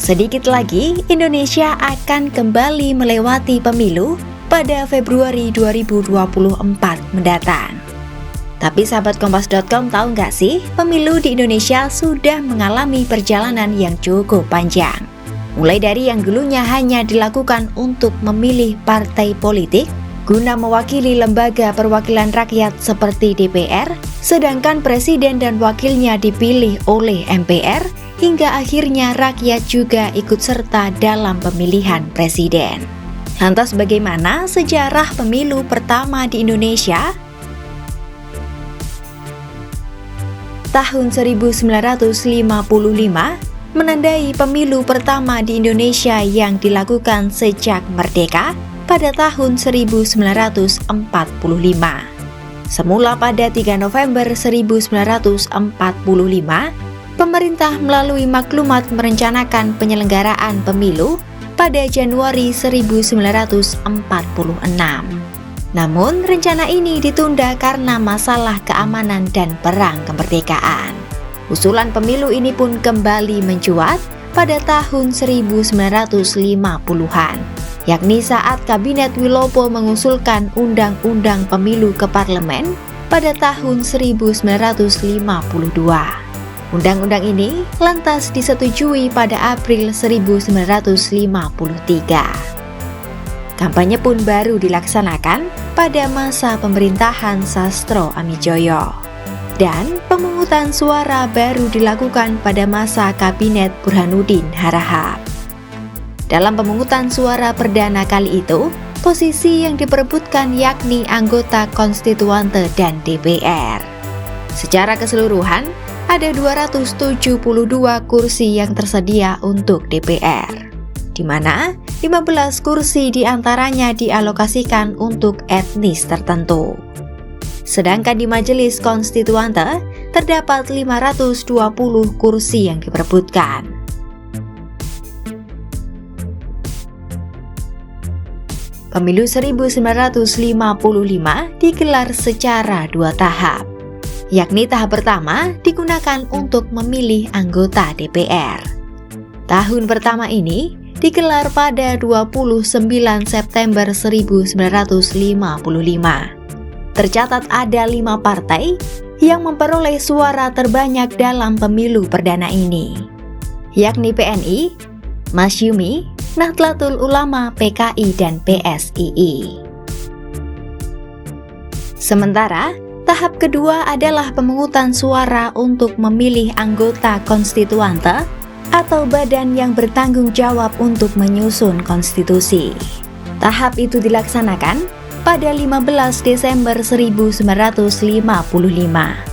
Sedikit lagi, Indonesia akan kembali melewati pemilu pada Februari 2024 mendatang. Tapi sahabat Kompas.com tahu nggak sih, pemilu di Indonesia sudah mengalami perjalanan yang cukup panjang. Mulai dari yang dulunya hanya dilakukan untuk memilih partai politik guna mewakili lembaga perwakilan rakyat seperti DPR, sedangkan presiden dan wakilnya dipilih oleh MPR, hingga akhirnya rakyat juga ikut serta dalam pemilihan presiden. Lantas bagaimana sejarah pemilu pertama di Indonesia? Tahun 1955 menandai pemilu pertama di Indonesia yang dilakukan sejak merdeka pada tahun 1945. Semula pada 3 November 1945, pemerintah melalui maklumat merencanakan penyelenggaraan pemilu pada Januari 1946. Namun, rencana ini ditunda karena masalah keamanan dan perang kemerdekaan. Usulan pemilu ini pun kembali mencuat pada tahun 1950-an, yakni saat Kabinet Wilopo mengusulkan Undang-Undang Pemilu ke Parlemen pada tahun 1952. Undang-undang ini lantas disetujui pada April 1953. Kampanye pun baru dilaksanakan pada masa pemerintahan Sastro Amijoyo. Dan pemungutan suara baru dilakukan pada masa Kabinet Burhanuddin Harahap. Dalam pemungutan suara perdana kali itu, posisi yang diperebutkan yakni anggota konstituante dan DPR. Secara keseluruhan, ada 272 kursi yang tersedia untuk DPR, di mana 15 kursi diantaranya dialokasikan untuk etnis tertentu. Sedangkan di Majelis Konstituante terdapat 520 kursi yang diperebutkan. Pemilu 1955 digelar secara 2 tahap, yakni tahap pertama digunakan untuk memilih anggota DPR. Tahun pertama ini digelar pada 29 September 1955. Tercatat ada 5 partai yang memperoleh suara terbanyak dalam pemilu perdana ini, yakni PNI, Masyumi, Nahdlatul Ulama, PKI, dan PSII. Sementara, tahap kedua adalah pemungutan suara untuk memilih anggota konstituante atau badan yang bertanggung jawab untuk menyusun konstitusi. Tahap itu dilaksanakan pada 15 Desember 1955.